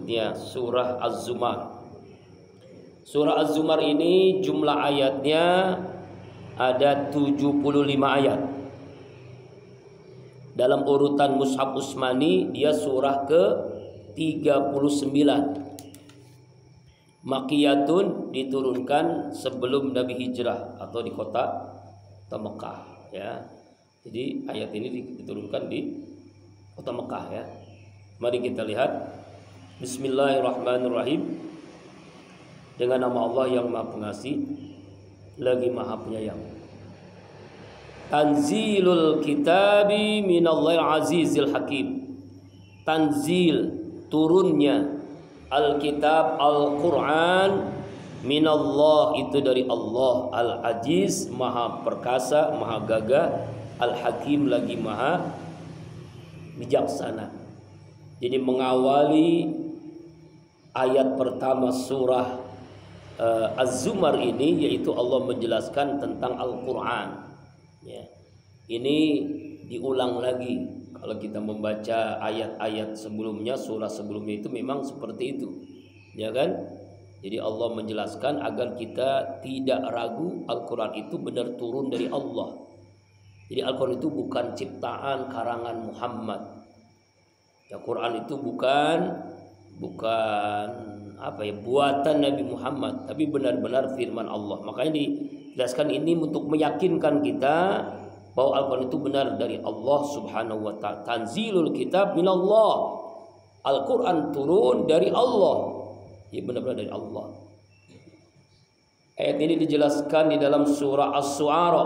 berikutnya surah Az-Zumar. Surah Az-Zumar ini jumlah ayatnya ada 75 ayat. Dalam urutan Mushaf Utsmani dia surah ke 39. Makkiyatun, diturunkan sebelum Nabi hijrah atau di kota Mekah ya. Jadi ayat ini diturunkan di kota Mekah ya. Mari kita lihat. Bismillahirrahmanirrahim. Dengan nama Allah yang Maha Pengasih lagi Maha Penyayang. Tanzilul kitabi minallahil azizil hakim. Tanzil, turunnya Alkitab Al-Quran minallah, itu dari Allah, Al-Aziz, Maha Perkasa, Maha Gagah, Al-Hakim, lagi Maha Bijaksana. Jadi mengawali ayat pertama surah Az-Zumar ini, yaitu Allah menjelaskan tentang Al-Quran ya. Ini diulang lagi. Kalau kita membaca ayat-ayat sebelumnya, surah sebelumnya itu memang seperti itu, ya kan? Jadi Allah menjelaskan agar kita tidak ragu Al-Quran itu benar turun dari Allah. Jadi Al-Quran itu bukan ciptaan karangan Muhammad. Ya, Quran itu bukan buatan Nabi Muhammad, tapi benar-benar firman Allah. Makanya dijelaskan ini untuk meyakinkan kita bahwa Al-Quran itu benar dari Allah Subhanahu wa ta'ala. Tanzilul kitab minallah. Al-Quran turun dari Allah. Ya, benar-benar dari Allah. Ayat ini dijelaskan di dalam surah As-Su'ara.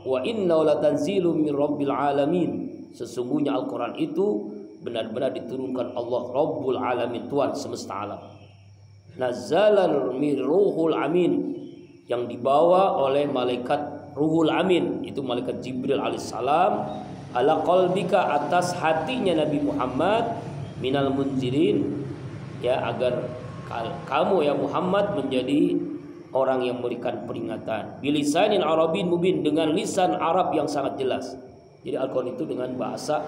Wa innahu latanzilun min rabbil alamin. Sesungguhnya Al-Quran itu benar-benar diturunkan Allah Rabbul Alamin, Tuhan semesta alam. Nazzalal min ruhul amin, yang dibawa oleh malaikat Ruhul Amin, itu malaikat Jibril alaihissalam, ala qalbika, atas hatinya Nabi Muhammad, minal munzirin, ya, agar kamu ya Muhammad menjadi orang yang memberikan peringatan, bilisanin arabin mubin, dengan lisan Arab yang sangat jelas. Jadi Al-Quran itu dengan bahasa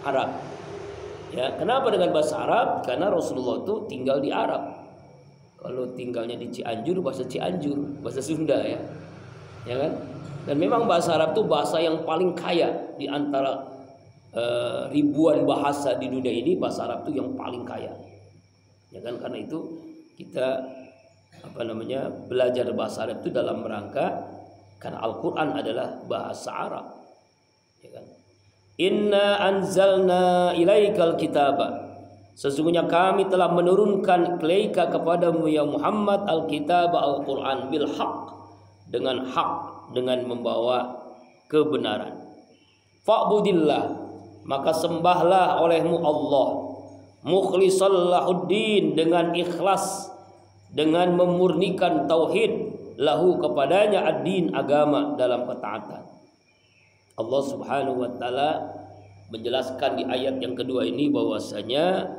Arab. Ya, kenapa dengan bahasa Arab? Karena Rasulullah itu tinggal di Arab. Kalau tinggalnya di Cianjur, bahasa Cianjur, bahasa Sunda ya. Ya kan? Dan memang bahasa Arab itu bahasa yang paling kaya di antara ribuan bahasa di dunia ini. Bahasa Arab itu yang paling kaya. Ya kan? Karena itu kita belajar bahasa Arab itu dalam rangka karena Al-Quran adalah bahasa Arab. Ya kan? Inna anzalna ilaikal kitaba. Sesungguhnya kami telah menurunkan ilaika kepadamu ya Muhammad al-kitaba, Al-Quran, bil haq, dengan hak, dengan membawa kebenaran. Fa'budillah, maka sembahlah olehmu Allah, mukhlishan lahuddin, dengan ikhlas, dengan memurnikan tauhid, lahu, kepadanya, ad-din, agama, dalam ketaatan. Allah Subhanahu wa ta'ala menjelaskan di ayat yang kedua ini bahwasanya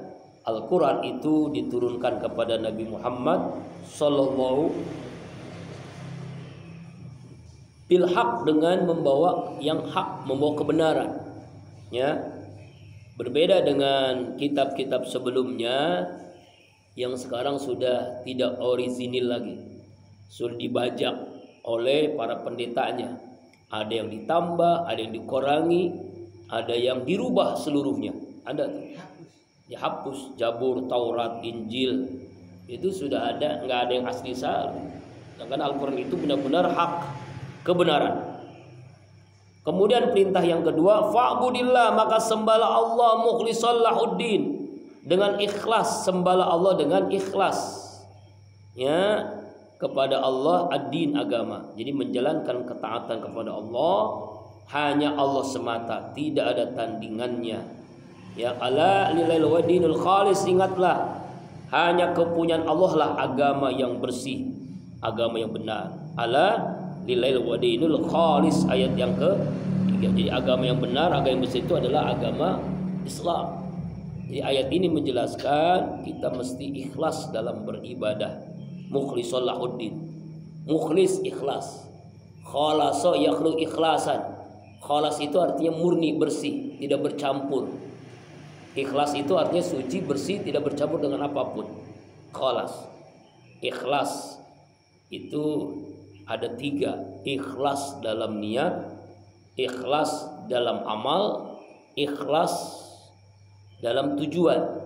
Al-Quran itu diturunkan kepada Nabi Muhammad sallallahu bil haq, dengan membawa yang hak, membawa kebenaran ya. Berbeda dengan kitab-kitab sebelumnya yang sekarang sudah tidak orisinil lagi, sudah dibajak oleh para pendetanya. Ada yang ditambah, ada yang dikurangi, ada yang dirubah seluruhnya. Ada tuh dihapus, Zabur, Taurat, Injil itu sudah ada, nggak ada yang asli salah. Karena Al-Quran itu benar-benar hak, kebenaran. Kemudian perintah yang kedua, fa'budillah, maka sembahlah Allah, mukhlishan lahuddin, dengan ikhlas, sembahlah Allah dengan ikhlas ya, kepada Allah, ad-din, agama. Jadi menjalankan ketaatan kepada Allah, hanya Allah semata, tidak ada tandingannya. Ya, ala lillahi wadinul khalis, ingatlah hanya kepunyaan Allah lah agama yang bersih, agama yang benar. Ala lillahi wadinul khalis, ayat yang ke-3. Jadi agama yang benar, agama yang bersih itu adalah agama Islam. Jadi ayat ini menjelaskan kita mesti ikhlas dalam beribadah. Mukhlishan lahuddin, mukhlis, ikhlas. Khalasa yakhlu ikhlasan. Khalas itu artinya murni, bersih, tidak bercampur. Ikhlas itu artinya suci, bersih, tidak bercampur dengan apapun. Khalas. Ikhlas itu ada 3. Ikhlas dalam niat, ikhlas dalam amal, ikhlas dalam tujuan.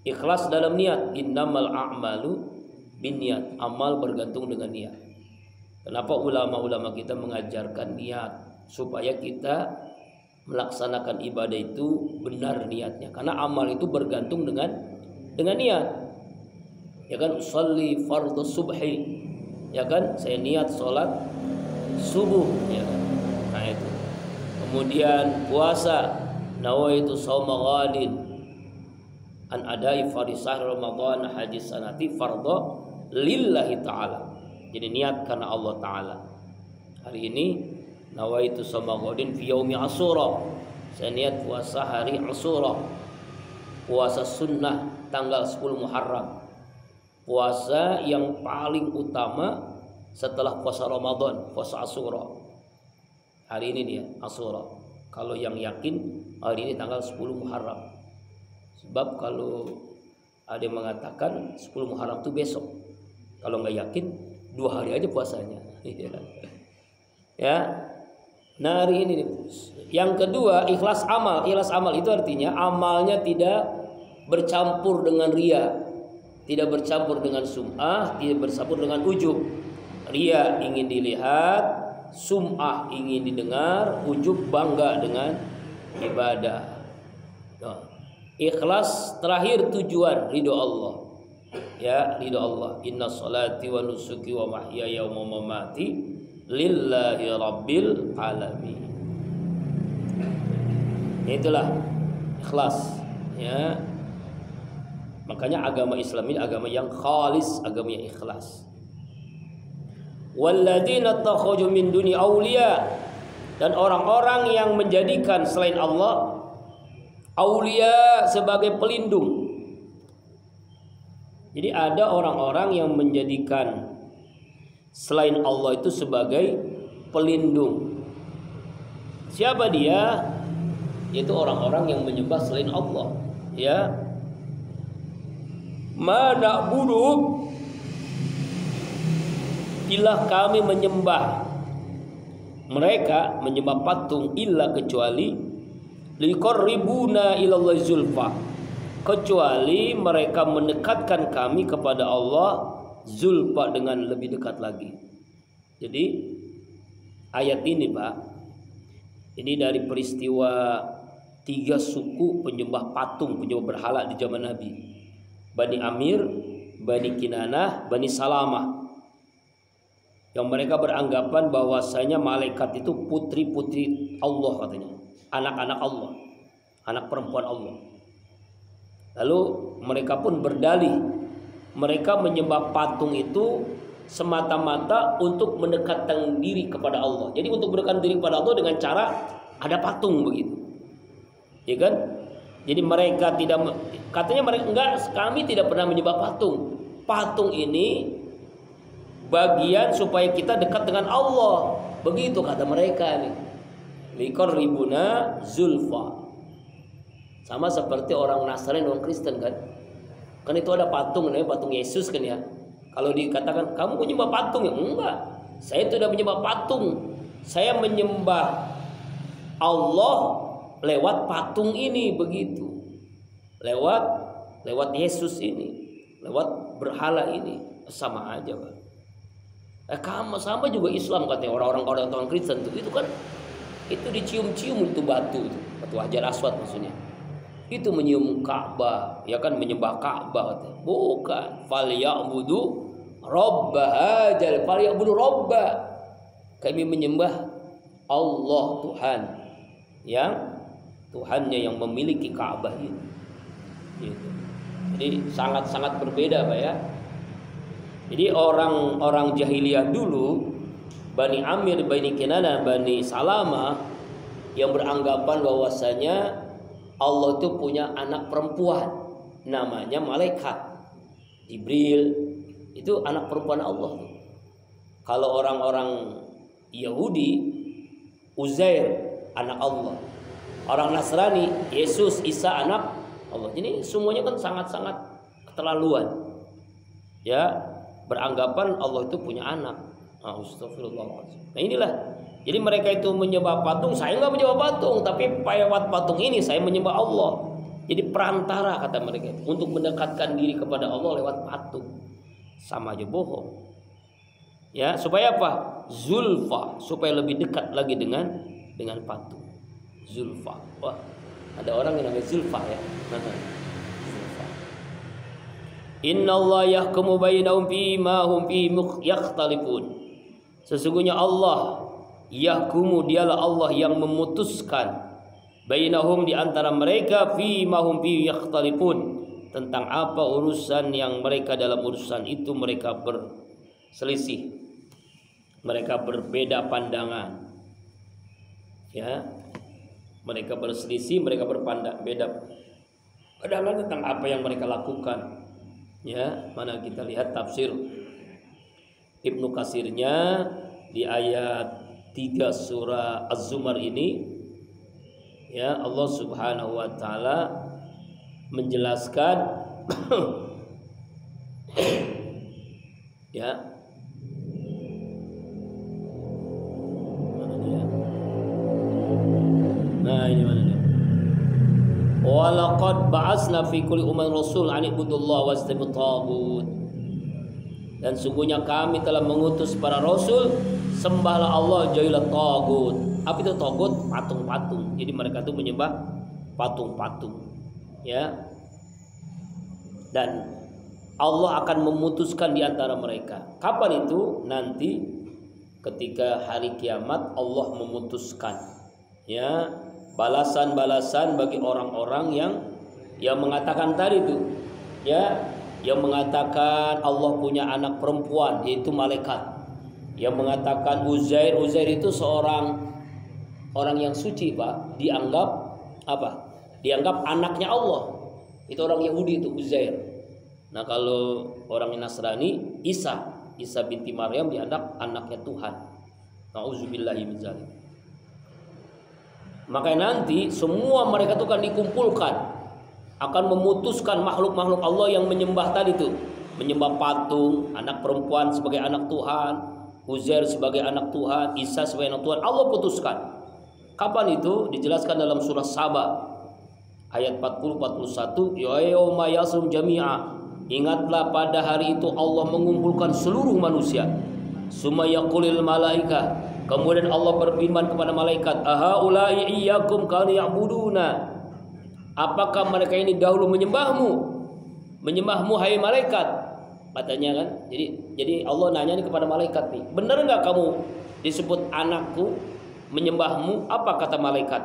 Ikhlas dalam niat, innamal a'malu binniyat. Amal bergantung dengan niat. Kenapa ulama-ulama kita mengajarkan niat? Supaya kita melaksanakan ibadah itu benar niatnya. Karena amal itu bergantung dengan niat. Ya kan, sholli fardhu subhi. Ya kan, saya niat sholat subuh, ya kan. Nah itu. Kemudian puasa, nawaitu shauma ghadin an adai farisah Ramadan hadis sanati fardhu lillahi ta'ala. Jadi niat karena Allah Ta'ala. Hari ini nawaitu shauma ghadin fi yaumi Asyura. Saya niat puasa hari Asyura. Puasa sunnah tanggal 10 Muharram. Puasa yang paling utama setelah puasa Ramadan, puasa Asyura. Hari ini dia Asyura. Kalau yang yakin hari ini tanggal 10 Muharram. Sebab kalau ada yang mengatakan 10 Muharram itu besok. Kalau nggak yakin 2 hari aja puasanya. Ya. Nah, hari ini. Yang kedua, ikhlas amal. Ikhlas amal itu artinya amalnya tidak bercampur dengan riya. Tidak bercampur dengan sum'ah, tidak bercampur dengan ujub. Riya ingin dilihat, sum'ah ingin didengar, ujub bangga dengan ibadah. Ikhlas terakhir tujuan ridho Allah. Ya, ridho Allah. Inna salati wa nusuki wa mahyaya wa mamati lillahi rabbil alamin. Itulah ikhlas, ya. Makanya agama Islam ini agama yang khalis, agama yang ikhlas. Walladzina takhaju min duni auliya, dan orang-orang yang menjadikan selain Allah auliya sebagai pelindung. Jadi ada orang-orang yang menjadikan selain Allah itu sebagai pelindung. Siapa dia? Yaitu orang-orang yang menyembah selain Allah, ya. Ma na'budu, bila kami menyembah mereka, menyembah patung, illa kecuali liqarribuna ilallahi zulfa, kecuali mereka mendekatkan kami kepada Allah zulfa, dengan lebih dekat lagi. Jadi ayat ini, Pak, ini dari peristiwa 3 suku penyembah patung, penyembah berhala di zaman Nabi. Bani Amir, Bani Kinanah, Bani Salamah, yang mereka beranggapan bahwasanya malaikat itu putri-putri Allah, katanya, anak-anak Allah, anak perempuan Allah. Lalu mereka pun berdalih, mereka menyembah patung itu semata-mata untuk mendekatkan diri kepada Allah. Jadi untuk mendekatkan diri kepada Allah dengan cara ada patung begitu, ya kan? Jadi mereka tidak, katanya mereka enggak, kami tidak pernah menyembah patung. Patung ini bagian supaya kita dekat dengan Allah. Begitu kata mereka nih. Liqarribuna zulfa. Sama seperti orang Nasrani, orang Kristen kan. Kan itu ada patung namanya patung Yesus kan ya. Kalau dikatakan kamu menyembah patung, ya enggak. Saya tidak menyembah patung. Saya menyembah Allah lewat patung ini, begitu. Lewat Yesus ini, lewat berhala ini. Sama aja, Pak. Kamu sama juga Islam, katanya orang-orang Kristen itu kan itu dicium-cium itu batu Hajar Aswad maksudnya. Itu menyium Ka'bah, ya kan, menyembah Ka'bah, katanya. Bukan. Falyabudu rabbahajal, falyabudu rabba. Kami menyembah Allah, Tuhan, yang Tuhannya yang memiliki Ka'bah ini. Gitu. Jadi sangat-sangat berbeda, Pak, ya. Jadi orang-orang jahiliyah dulu, Bani Amir, Bani Kinanah, Bani Salamah, yang beranggapan bahwasanya Allah itu punya anak perempuan, namanya malaikat Jibril. Itu anak perempuan Allah. Kalau orang-orang Yahudi, Uzair anak Allah. Orang Nasrani, Yesus, Isa anak Allah. Jadi semuanya kan sangat-sangat keterlaluan. Ya, beranggapan Allah itu punya anak. Astagfirullahaladzim. Nah inilah. Jadi mereka itu menyembah patung, saya nggak menyembah patung, tapi lewat patung ini saya menyembah Allah. Jadi perantara kata mereka itu, untuk mendekatkan diri kepada Allah lewat patung. Sama aja bohong. Ya, supaya apa? Zulfa, supaya lebih dekat lagi dengan patung. Zulfa. Wah, ada orang yang namanya Zulfa ya. Zulfa. Innallaha yahkumu bainahum fima hum fihi yakhtalifun. Sesungguhnya Allah yahkumu, dialah Allah yang memutuskan bainahum, di antara mereka, fima hum fihi yakhtalifun, tentang apa urusan yang mereka dalam urusan itu mereka berselisih, mereka berbeda pandangan. Ya, mereka berselisih, mereka beda pandangan tentang apa yang mereka lakukan. Ya, mana kita lihat tafsir Ibnu Katsirnya di ayat 3 surah Az-Zumar ini. Ya, Allah Subhanahu wa taala menjelaskan ya. Mana dia? Nah, ini mana dia? Walaqad ba'asna fi kulli ummatin rasul an ibudullaha wastanibu taghut. Dan sungguhnya kami telah mengutus para rasul, sembahlah Allah, jauhilah taghut. Apa itu taghut? Patung-patung. Jadi mereka itu menyembah patung-patung. Ya. Dan Allah akan memutuskan di antara mereka. Kapan itu? Nanti ketika hari kiamat Allah memutuskan. Ya, balasan-balasan bagi orang-orang yang mengatakan tadi itu, ya, yang mengatakan Allah punya anak perempuan yaitu malaikat, yang mengatakan Uzair itu seorang orang yang suci, Pak, dianggap apa? Dianggap anaknya Allah. Itu orang Yahudi itu Uzair. Nah, kalau orang Nasrani Isa binti Maryam dianggap anaknya Tuhan. Nauzubillahi min dzalik. Maka nanti semua mereka itu akan dikumpulkan, akan memutuskan makhluk-makhluk Allah yang menyembah tadi itu, menyembah patung, anak perempuan sebagai anak Tuhan, Uzair sebagai anak Tuhan, Isa sebagai anak Tuhan. Allah putuskan. Kapan itu? Dijelaskan dalam surah Saba ayat 40-41. Ya yauma yasrum jami'a. Ingatlah pada hari itu Allah mengumpulkan seluruh manusia. Summa yaqulil malaika. Kemudian Allah berfirman kepada malaikat, ahaulai iyyakum kanu ya'buduna. Apakah mereka ini dahulu menyembahmu hai malaikat? Katanya kan. Jadi Allah nanya nih kepada malaikat nih, benar nggak kamu disebut anakku, menyembahmu? Apa kata malaikat?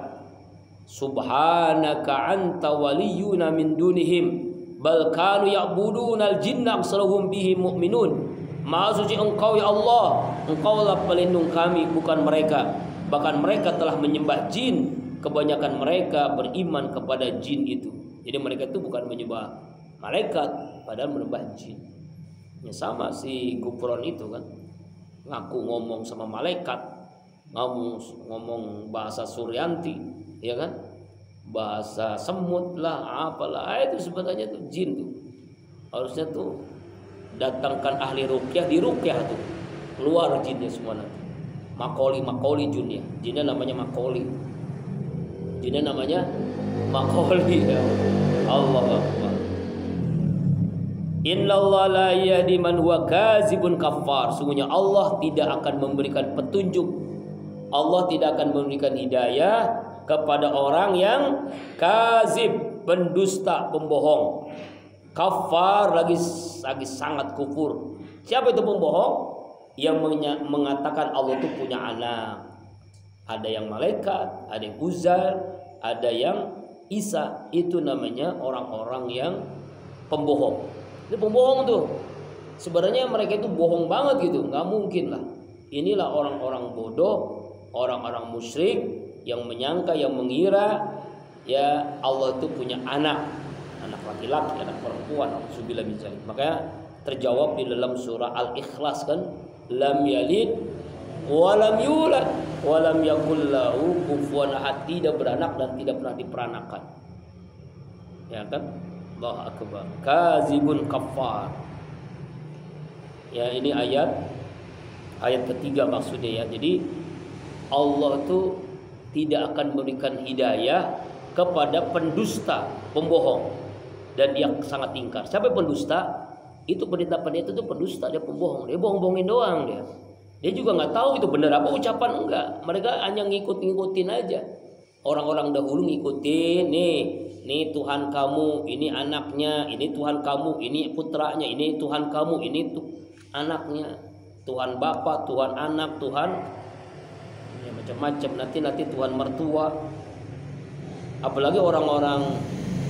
Subhanaka anta waliyuna min dunihim bal kanu ya'budunal jinna aktsaruhum bihi mu'minun. Maha suci Engkau ya Allah, Engkaulah pelindung kami, bukan mereka. Bahkan mereka telah menyembah jin. Kebanyakan mereka beriman kepada jin itu. Jadi mereka itu bukan menyembah malaikat, padahal menyembah jin. Ya, sama si Gufron itu kan, ngaku ngomong sama malaikat, ngomong bahasa Suryanti, ya kan, bahasa semut lah, apalah, itu sebenarnya tuh jin tuh. Harusnya tuh datangkan ahli ruqyah, di ruqyah tuh keluar jinnya semua nanti. Makoli jinnya. Jinnya namanya Makoli. Jinnya namanya Makoli ya. Allah Akbar. Innallaha la yahdi man huwa kazibun kafar. Sungguhnya Allah tidak akan memberikan petunjuk. Allah tidak akan memberikan hidayah kepada orang yang kazib, pendusta, pembohong. Kafar lagi sangat kufur. Siapa itu pembohong? Yang mengatakan Allah itu punya anak. Ada yang malaikat, ada yang Uzair, ada yang Isa. Itu namanya orang-orang yang pembohong. Itu pembohong tuh. Sebenarnya mereka itu bohong banget gitu. Nggak mungkin lah. Inilah orang-orang bodoh, orang-orang musyrik yang menyangka, yang mengira ya Allah itu punya anak laki-laki, anak perempuan. Alhamdulillah bisa. Makanya terjawab di dalam surah Al-Ikhlas kan, lam yalid wa lam yulad wa lam yakul lahu kufuwan ahad. Tidak beranak dan tidak pernah diperanakan. Ya kan? Allahu akbar. Kazibun kafar. Ya, ini ayat ketiga maksudnya ya. Jadi Allah tuh tidak akan memberikan hidayah kepada pendusta, pembohong, dan dia sangat ingkar. Siapa pendusta? Itu pendeta-pendeta itu pendusta, dia pembohong, dia bohong-bohongin doang dia. Dia juga nggak tahu itu benar apa ucapan enggak. Mereka hanya ngikut-ngikutin aja. Orang-orang dahulu ngikutin, nih Tuhan kamu, ini anaknya, ini Tuhan kamu, ini putranya, ini Tuhan kamu, ini anaknya, Tuhan Bapa, Tuhan anak, Tuhan ya macam-macam. Nanti Tuhan mertua. Apalagi orang-orang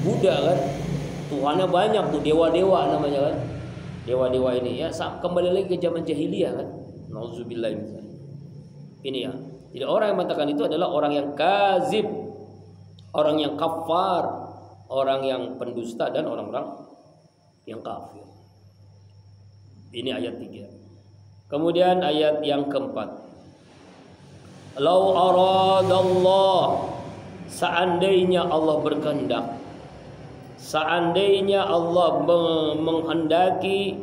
Buddha kan, Tuhannya banyak tuh, dewa-dewa namanya kan. Dewa-dewa ini ya kembali lagi ke zaman jahiliyah kan. Nauzubillah misalnya. Ini ya. Jadi orang yang mengatakan itu adalah orang yang kazib, orang yang kafar, orang yang pendusta dan orang-orang yang kafir. Ini ayat 3. Kemudian ayat yang keempat. Lau aradallah, seandainya Allah berkehendak, seandainya Allah menghendaki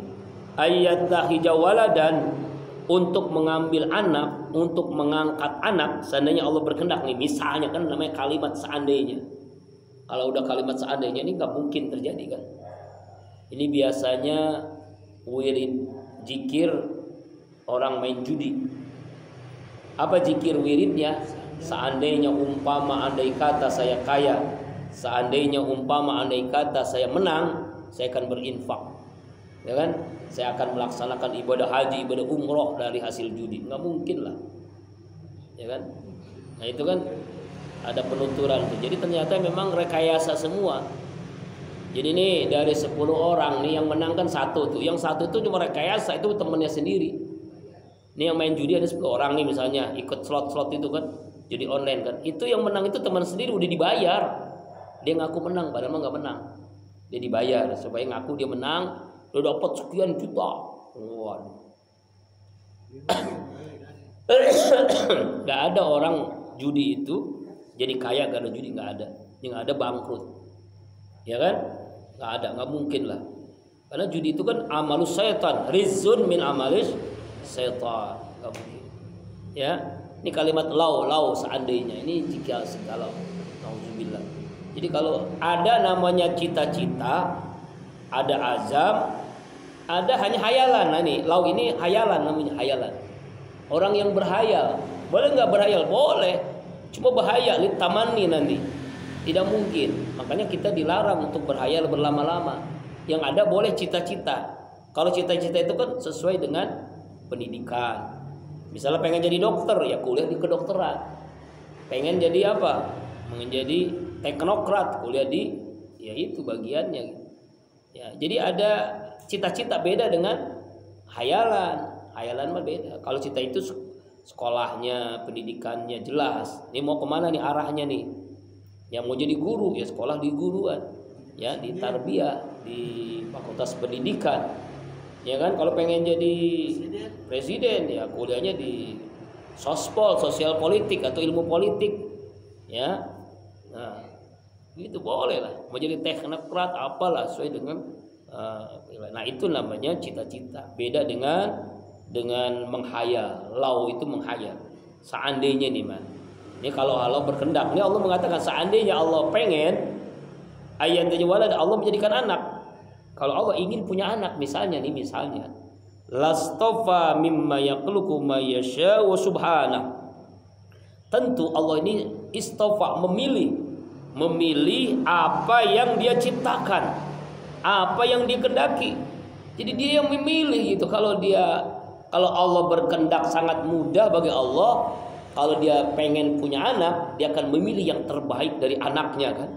ayattahija waladan, untuk mengambil anak, untuk mengangkat anak, seandainya Allah berkehendak nih, misalnya kan namanya kalimat seandainya. Kalau udah kalimat seandainya ini nggak mungkin terjadi kan. Ini biasanya wirid zikir orang main judi. Apa zikir wiridnya? Seandainya umpama andai kata saya kaya, seandainya umpama andai kata saya menang, saya akan berinfak, ya kan? Saya akan melaksanakan ibadah haji, ibadah umroh dari hasil judi. Nggak mungkin lah, ya kan? Nah itu kan ada penuturan tuh. Jadi ternyata memang rekayasa semua. Jadi nih dari 10 orang nih yang menang kan satu tuh. Yang satu itu cuma rekayasa, itu temennya sendiri. Nih yang main judi ada 10 orang nih misalnya, ikut slot-slot itu kan, jadi online kan. Itu yang menang itu teman sendiri, udah dibayar. Dia ngaku menang, padahal mah nggak menang. Dia dibayar supaya ngaku dia menang, udah dapat sekian juta. Waduh. Nggak ada orang judi itu jadi kaya karena judi, nggak ada. Yang ada bangkrut, ya kan? Nggak ada, nggak mungkin lah. Karena judi itu kan amalus syaitan, rizun min amalis syaitan, nggak mungkin. Ya, ini kalimat lau seandainya, ini jika segala. Nauzubillah. Jadi kalau ada namanya cita-cita, ada azam, ada hanya hayalan. Nah ini lau ini hayalan, namanya hayalan. Orang yang berhayal, boleh nggak berhayal? Boleh. Cuma bahaya litamani nanti. Tidak mungkin. Makanya kita dilarang untuk berhayal berlama-lama. Yang ada boleh cita-cita. Kalau cita-cita itu kan sesuai dengan pendidikan. Misalnya pengen jadi dokter, ya kuliah di kedokteran. Pengen jadi apa? Pengen jadi teknokrat, kuliah di, ya itu bagiannya. Ya, jadi ada cita-cita beda dengan hayalan. Hayalan mah beda. Kalau cita itu sekolahnya, pendidikannya jelas. Ini mau kemana nih arahnya nih? Yang mau jadi guru ya sekolah di guruan, ya di tarbiyah, di fakultas pendidikan. Ya kan, kalau pengen jadi presiden ya kuliahnya di sospol, sosial politik atau ilmu politik. Ya. Nah, itu boleh lah. Mau jadi teknokrat apalah sesuai dengan nah itu namanya cita-cita. Beda dengan menghayal. Lau itu menghayal. Seandainya nih man. Ini kalau Allah berkehendak, ini Allah mengatakan seandainya Allah pengen ayatnya walad, Allah menjadikan anak. Kalau Allah ingin punya anak misalnya, lastofa mimma yakhluqu ma yasha wa subhana. Tentu Allah ini istofa, memilih apa yang dia ciptakan, apa yang dia kehendaki. Jadi dia yang memilih gitu. Kalau Allah berkehendak sangat mudah bagi Allah. Kalau dia pengen punya anak, dia akan memilih yang terbaik dari anaknya kan.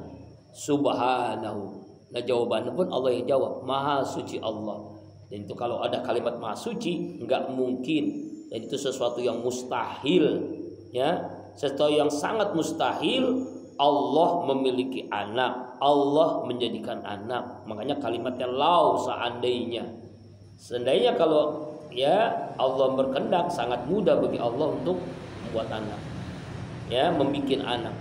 Subhanahu. Nah jawabannya pun Allah yang jawab. Maha suci Allah. Dan itu kalau ada kalimat maha suci, enggak mungkin. Dan itu sesuatu yang mustahil. Ya, sesuatu yang sangat mustahil. Allah memiliki anak. Allah menjadikan anak. Makanya kalimatnya lau seandainya. Seandainya kalau ya Allah berkehendak, sangat mudah bagi Allah untuk membuat anak, ya, membikin anak.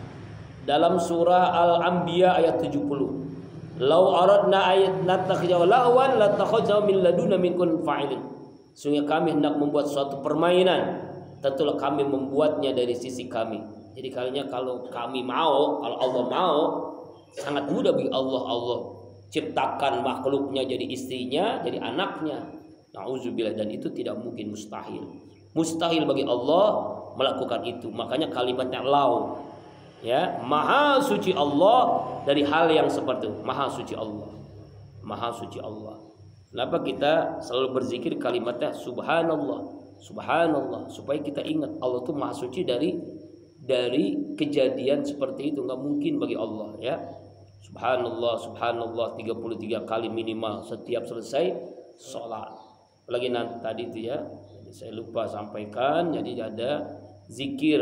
Dalam surah Al-Anbiya ayat 70, Lau aradna ayat natakhijaw lahwan latakhajaw min laduna min kun fa'ilin. Sungguh kami hendak membuat suatu permainan, tentulah kami membuatnya dari sisi kami. Jadi kalau kami mau, kalau Allah mau, sangat mudah bagi Allah. Allah ciptakan makhluknya jadi istrinya, jadi anaknya. Nauzubillah, dan itu tidak mungkin, mustahil. Mustahil bagi Allah melakukan itu. Makanya kalimatnya lau. Ya, maha suci Allah dari hal yang seperti itu. Maha suci Allah. Maha suci Allah. Kenapa kita selalu berzikir kalimatnya subhanallah, subhanallah, supaya kita ingat Allah itu maha suci dari kejadian seperti itu. Nggak mungkin bagi Allah, ya. Subhanallah, subhanallah 33 kali minimal setiap selesai sholat. Apalagi nanti tadi itu ya, saya lupa sampaikan. Jadi ada zikir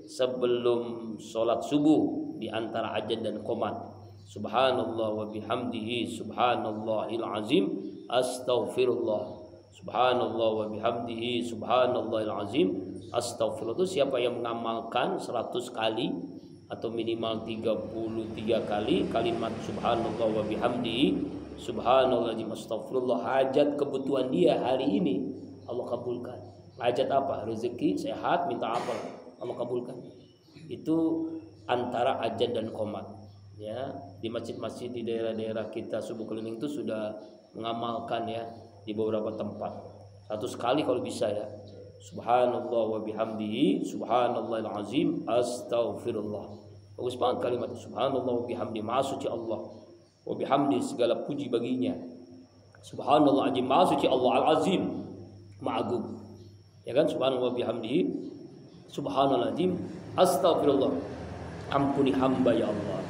sebelum sholat subuh di antara ajan dan qomat. Subhanallah wa bihamdihi subhanallahil azim astaghfirullah. Subhanallah wa bihamdihi subhanallahil azim astaghfirullah. Itu siapa yang mengamalkan 100 kali atau minimal 33 kali kalimat subhanallah wa bihamdihi subhanallahil azim astaghfirullah, hajat kebutuhan dia hari ini Allah kabulkan. Hajat apa? Rezeki, sehat, minta apa? Allah kabulkan. Itu antara ajan dan qomat. Ya, di masjid-masjid di daerah-daerah kita subuh keliling itu sudah mengamalkan ya di beberapa tempat. 100 kali kalau bisa ya. Subhanallah wa bihamdihi subhanallahil azim astaghfirullah. Bagus banget kalimat subhanallah wa bihamdihi, maha suci Allah. Wa bihamdihi, segala puji baginya. Subhanallah azim, maha suci Allah, al-azim, maha agung. Ya kan, subhanallah wa bihamdihi subhanallah azim astaghfirullah, ampuni hamba ya Allah.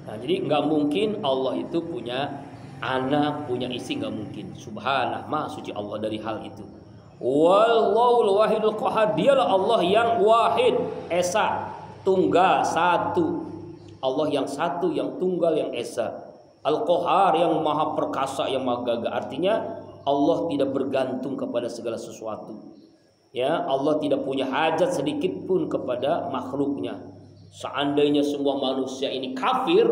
Nah, jadi nggak mungkin Allah itu punya anak, punya istri, nggak mungkin. Subhanallah, maha suci Allah dari hal itu. Wallahul wahidul qahar, dialah Allah yang wahid, esa, tunggal, satu. Allah yang satu, yang tunggal, yang esa. Al-Qahar, yang maha perkasa, yang maha gagah. Artinya Allah tidak bergantung kepada segala sesuatu. Ya, Allah tidak punya hajat sedikit pun kepada makhluknya. Seandainya semua manusia ini kafir,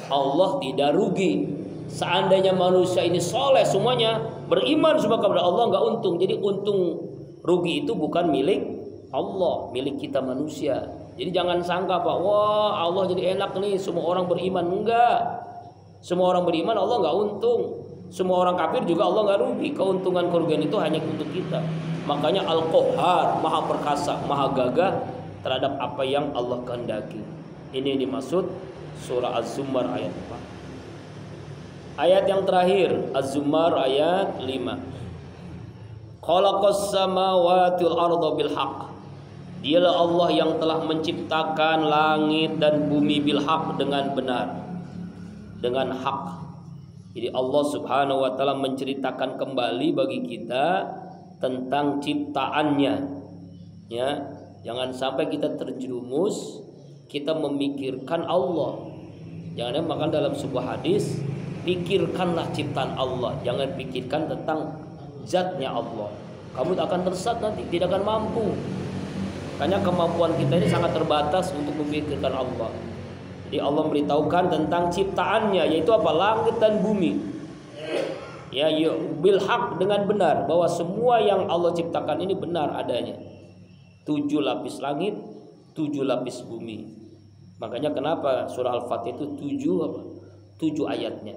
Allah tidak rugi. Seandainya manusia ini soleh semuanya, beriman semua kepada Allah, nggak untung. Jadi untung rugi itu bukan milik Allah, milik kita manusia. Jadi jangan sangka Pak, wah Allah jadi enak nih semua orang beriman. Enggak. Semua orang beriman Allah nggak untung. Semua orang kafir juga Allah nggak rugi. Keuntungan kerugian itu hanya untuk kita. Makanya Al-Qahar, maha perkasa, maha gagah terhadap apa yang Allah kehendaki. Ini dimaksud surah Az-Zumar ayat 4. Ayat yang terakhir, Az-Zumar ayat 5. Khalaqas samawati wal arda bil haqq. Dialah Allah yang telah menciptakan langit dan bumi bil haqq, dengan benar, dengan hak. Jadi Allah Subhanahu wa taala menceritakan kembali bagi kita tentang ciptaannya. Ya, jangan sampai kita terjerumus, kita memikirkan Allah. Jangan makan dalam sebuah hadis, pikirkanlah ciptaan Allah, jangan pikirkan tentang zatnya Allah. Kamu akan tersesat nanti, tidak akan mampu. Karena kemampuan kita ini sangat terbatas untuk memikirkan Allah. Jadi Allah memberitahukan tentang ciptaannya, yaitu apa? Langit dan bumi. Ya, bil haq, dengan benar, bahwa semua yang Allah ciptakan ini benar adanya. 7 lapis langit, 7 lapis bumi. Makanya kenapa surah Al-Fatihah itu 7 ayatnya.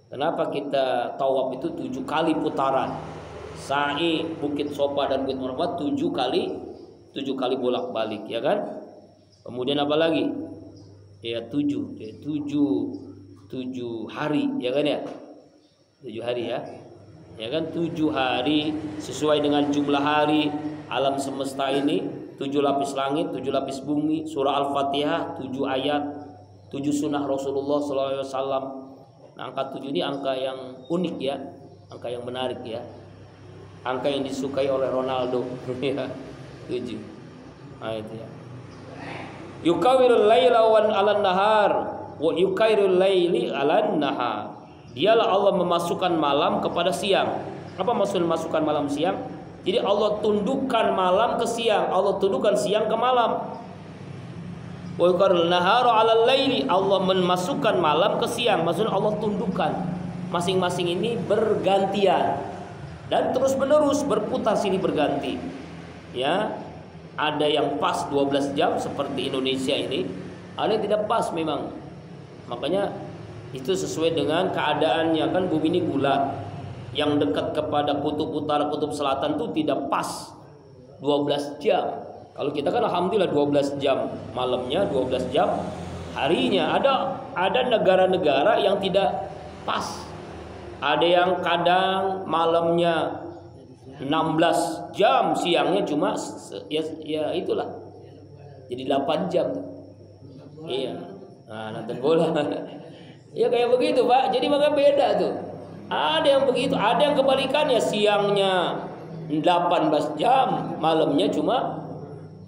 Kenapa kita tawaf itu 7 kali putaran. Sa'i Bukit Sofa dan Bukit Marwah 7 kali bolak-balik, ya kan? Kemudian apa lagi? Ya 7 hari, ya kan ya? 7 hari ya. Ya kan, 7 hari sesuai dengan jumlah hari alam semesta ini. 7 lapis langit, 7 lapis bumi. Surah Al-Fatihah 7 ayat, 7 sunnah Rasulullah SAW. Nah, angka 7 ini angka yang unik ya, angka yang menarik ya, angka yang disukai oleh Ronaldo. 7. Nah itu ya. Yukawirul laila wan 'alan nahar wa yukairul laili 'alan nahar. Dialah Allah memasukkan malam kepada siang. Apa maksud memasukkan malam siang? Jadi Allah tundukkan malam ke siang, Allah tundukkan siang ke malam. Wa yuqarrul nahara 'alal laili, Allah memasukkan malam ke siang. Maksudnya Allah tundukkan. Masing-masing ini bergantian dan terus menerus berputar silih berganti. Ya, ada yang pas 12 jam seperti Indonesia ini, ada yang tidak pas memang. Makanya itu sesuai dengan keadaannya, kan bumi ini bulat. Yang dekat kepada kutub utara, kutub selatan itu tidak pas 12 jam. Kalau kita kan alhamdulillah 12 jam malamnya, 12 jam harinya. Ada negara-negara yang tidak pas. Ada yang kadang malamnya 16 jam, siangnya cuma ya itulah. Jadi 8 jam. Iya. Nah, nonton bola. Ya kayak begitu, Pak. Jadi maka beda tuh. Ada yang begitu, ada yang kebalikannya, siangnya 18 jam, malamnya cuma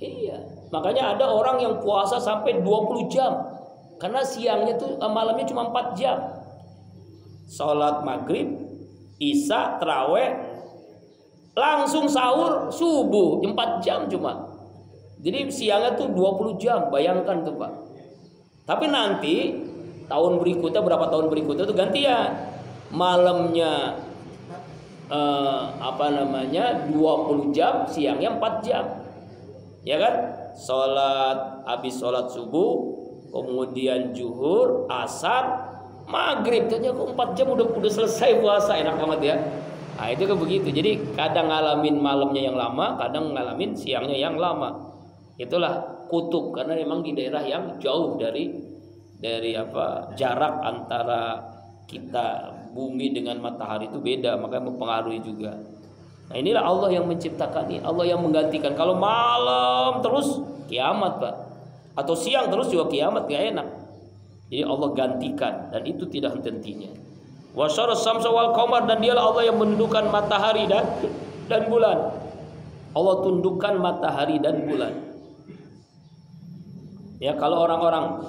iya. Makanya ada orang yang puasa sampai 20 jam. Karena siangnya tuh malamnya cuma 4 jam. Salat maghrib, isya, tarawih, langsung sahur, subuh 4 jam cuma. Jadi siangnya tuh 20 jam, bayangkan tuh Pak. Tapi nanti tahun berikutnya, berapa tahun berikutnya tuh gantian. Malamnya 20 jam, siangnya 4 jam. Ya kan? Habis sholat subuh, kemudian zuhur, asar, maghrib, tanya kok 4 jam udah selesai puasa, enak banget ya. Nah itu kan begitu. Jadi kadang ngalamin malamnya yang lama, kadang ngalamin siangnya yang lama. Itulah kutub, karena memang di daerah yang jauh dari jarak antara kita bumi dengan matahari itu beda, maka mempengaruhi juga. Nah inilah Allah yang menciptakan ini, Allah yang menggantikan. Kalau malam terus kiamat Pak, atau siang terus juga kiamat, gak enak. Jadi Allah gantikan, dan itu tidak henti-hentinya. Wasyara samsa wal qamar, dan dialah Allah yang menundukkan matahari dan bulan. Allah tundukkan matahari dan bulan. Ya, kalau orang-orang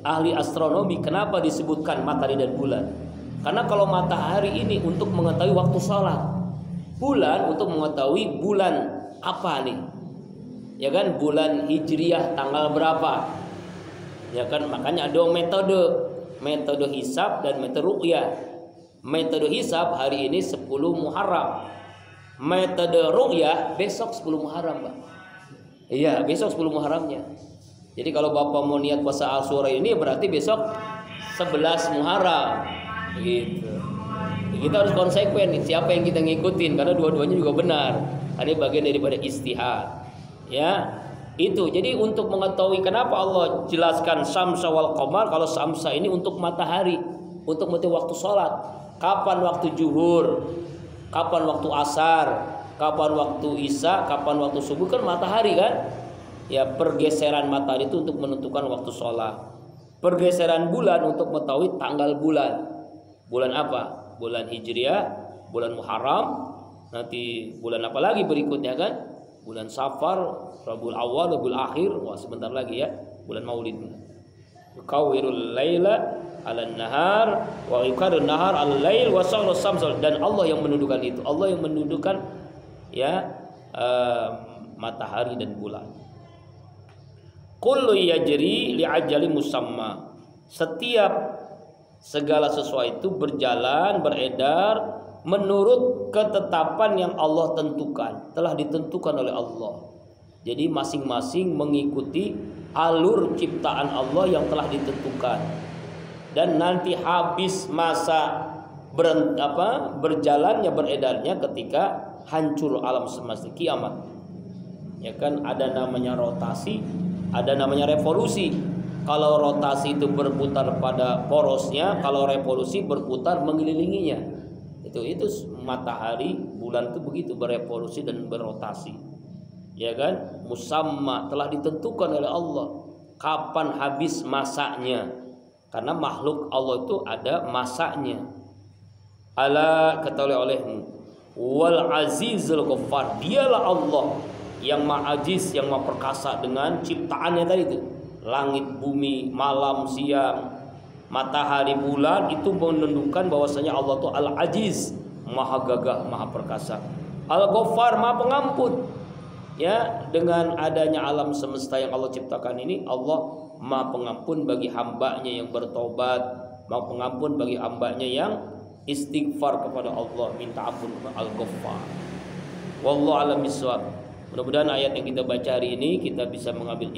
ahli astronomi, kenapa disebutkan matahari dan bulan? Karena kalau matahari ini untuk mengetahui waktu sholat, bulan untuk mengetahui bulan apa nih, ya kan, bulan hijriah tanggal berapa, ya kan. Makanya ada metode hisab dan metode ruqyah. Metode hisab hari ini 10 Muharram, metode ruqyah besok 10 Muharram Pak. Iya, besok 10 Muharramnya. Jadi kalau Bapak mau niat puasa Asyura ini berarti besok 11 Muharram gitu. Kita harus konsekuen, siapa yang kita ngikutin, karena dua-duanya juga benar. Ada bagian daripada istihad. Ya, itu. Jadi untuk mengetahui kenapa Allah jelaskan syamsa wal qamar, kalau syamsa ini untuk matahari, untuk mengetahui waktu sholat, kapan waktu zuhur, kapan waktu asar, kapan waktu isya, kapan waktu subuh, kan matahari kan. Ya, pergeseran matahari itu untuk menentukan waktu sholat. Pergeseran bulan untuk mengetahui tanggal bulan. Bulan apa? Bulan hijriah, bulan Muharram, nanti bulan apa lagi berikutnya kan? Bulan Safar, Rabiul Awal, Rabiul Akhir, wah sebentar lagi ya, bulan Maulid. Yukawwirul laila 'alan nahar wa yukarrun nahar 'alal lail wa sawru samsul, dan Allah yang menundukkan itu. Allah yang menundukkan ya matahari dan bulan. Kullu yajri li ajali musamma. Setiap segala sesuatu itu berjalan, beredar menurut ketetapan yang Allah tentukan, telah ditentukan oleh Allah. Jadi masing-masing mengikuti alur ciptaan Allah yang telah ditentukan. Dan nanti habis masa berjalannya, beredarnya ketika hancur alam semesta, kiamat. Ya kan, ada namanya rotasi, ada namanya revolusi. Kalau rotasi itu berputar pada porosnya, kalau revolusi berputar mengelilinginya. Itu matahari, bulan itu begitu, berevolusi dan berotasi. Ya kan? Musamma, telah ditentukan oleh Allah kapan habis masanya. Karena makhluk Allah itu ada masanya. Ala, ketahui olehmu, wal azizul ghaffar, dialah Allah yang maha aziz, yang maha perkasa dengan ciptaannya tadi itu. Langit, bumi, malam, siang, matahari, bulan, itu menunjukkan bahwasanya Allah itu Al-Aziz, maha gagah, maha perkasa. Al-Ghaffar, maha pengampun. ya, dengan adanya alam semesta yang Allah ciptakan ini, Allah Maha Pengampun bagi hambanya yang bertobat, Maha Pengampun bagi hambanya yang istighfar kepada Allah, minta ampun kepada Al-Ghaffar. Wallahu a'lam bishawab. Mudah-mudahan ayat yang kita baca hari ini kita bisa mengambil